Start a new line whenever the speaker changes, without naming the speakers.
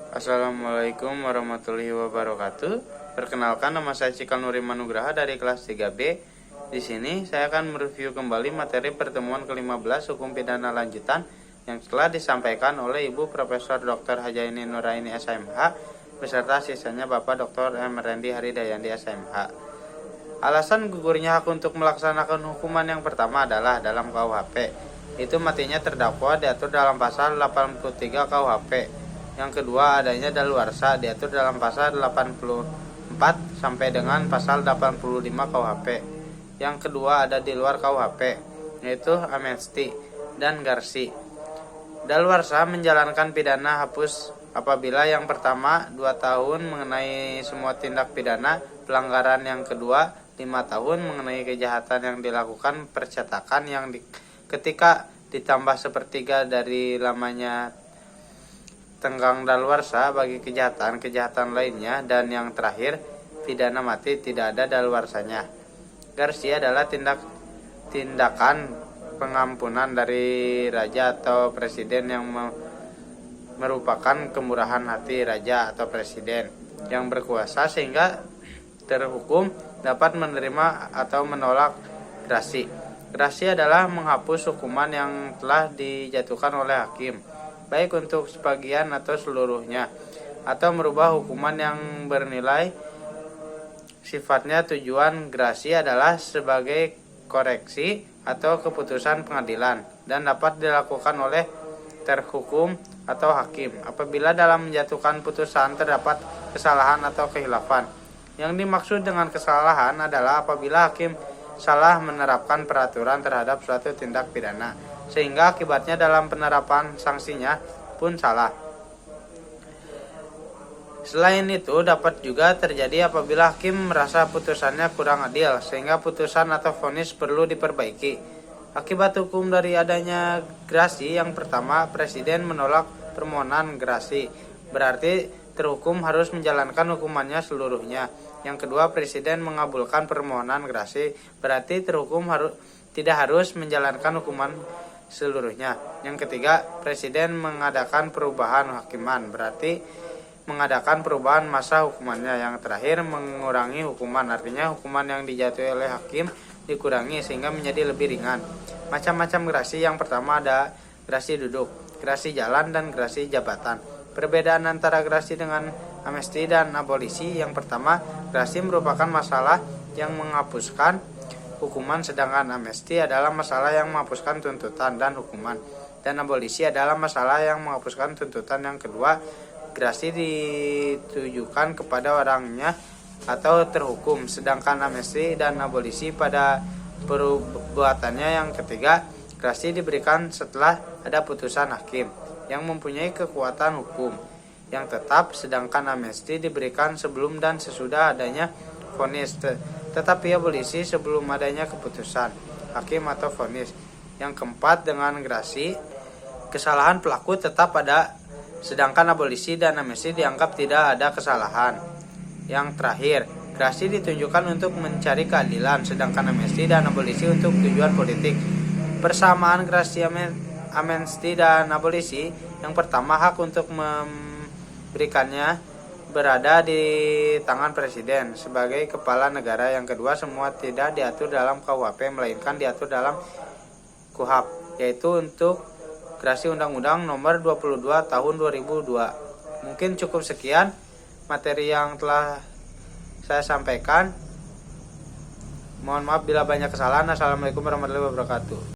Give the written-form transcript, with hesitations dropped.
Assalamualaikum warahmatullahi wabarakatuh. Perkenalkan, nama saya Cikal Nuriman Nugraha dari kelas 3B. Di sini saya akan mereview kembali materi pertemuan ke-15 hukum pidana lanjutan yang telah disampaikan oleh Ibu Profesor Dr. Hajaini Nuraini SMH beserta sisanya Bapak Dr. M. Rendi Haridayandi SMH. Alasan gugurnya hak untuk melaksanakan hukuman yang pertama adalah dalam KUHP. Itu matinya terdakwa diatur dalam pasal 83 KUHP. Yang kedua, adanya daluarsa diatur dalam pasal 84 sampai dengan pasal 85 KUHP. Yang kedua, ada di luar KUHP, yaitu amnesti dan garsi. Daluarsa menjalankan pidana hapus apabila yang pertama 2 tahun mengenai semua tindak pidana pelanggaran, yang kedua 5 tahun mengenai kejahatan yang dilakukan percetakan yang ketika ditambah sepertiga dari lamanya tenggang daluarsa bagi kejahatan lainnya, dan yang terakhir pidana mati tidak ada daluarsanya. Garsi adalah tindakan pengampunan dari raja atau presiden yang merupakan kemurahan hati raja atau presiden yang berkuasa sehingga terhukum dapat menerima atau menolak grasi. Grasi adalah menghapus hukuman yang telah dijatuhkan oleh hakim, baik untuk sebagian atau seluruhnya, atau merubah hukuman yang bernilai sifatnya. Tujuan grasi adalah sebagai koreksi atau keputusan pengadilan dan dapat dilakukan oleh terhukum atau hakim apabila dalam menjatuhkan putusan terdapat kesalahan atau khilafan. Yang dimaksud dengan kesalahan adalah apabila hakim salah menerapkan peraturan terhadap suatu tindak pidana sehingga akibatnya dalam penerapan sanksinya pun salah. Selain itu, dapat juga terjadi apabila hakim merasa putusannya kurang adil sehingga putusan atau vonis perlu diperbaiki. Akibat hukum dari adanya grasi, yang pertama, presiden menolak permohonan grasi, berarti terhukum harus menjalankan hukumannya seluruhnya. Yang kedua, presiden mengabulkan permohonan grasi, berarti terhukum tidak harus menjalankan hukuman seluruhnya. Yang ketiga, presiden mengadakan perubahan hakiman, berarti mengadakan perubahan masa hukumannya. Yang terakhir, mengurangi hukuman, artinya hukuman yang dijatuhi oleh hakim dikurangi sehingga menjadi lebih ringan. Macam-macam grasi, yang pertama ada grasi duduk, grasi jalan, dan grasi jabatan. Perbedaan antara grasi dengan amnesti dan abolisi: yang pertama, grasi merupakan masalah yang menghapuskan hukuman, sedangkan amnesti adalah masalah yang menghapuskan tuntutan dan hukuman, dan abolisi adalah masalah yang menghapuskan tuntutan. Yang kedua, grasi ditujukan kepada orangnya atau terhukum, sedangkan amnesti dan abolisi pada perbuatannya. Yang ketiga, grasi diberikan setelah ada putusan hakim yang mempunyai kekuatan hukum yang tetap, sedangkan amnesti diberikan sebelum dan sesudah adanya vonis, tetapi abolisi sebelum adanya keputusan hakim atau vonis. Yang keempat, dengan grasi kesalahan pelaku tetap ada, sedangkan abolisi dan amnesti dianggap tidak ada kesalahan. Yang terakhir, grasi ditunjukkan untuk mencari keadilan, sedangkan amnesti dan abolisi untuk tujuan politik. Persamaan grasi, amnesti, dan abolisi: yang pertama, hak untuk memberikannya berada di tangan presiden sebagai kepala negara. Yang kedua, semua tidak diatur dalam KUHP melainkan diatur dalam KUHAP, yaitu untuk grasi Undang-Undang Nomor 22 Tahun 2002. Mungkin cukup sekian materi yang telah saya sampaikan. Mohon maaf bila banyak kesalahan. Assalamualaikum warahmatullahi wabarakatuh.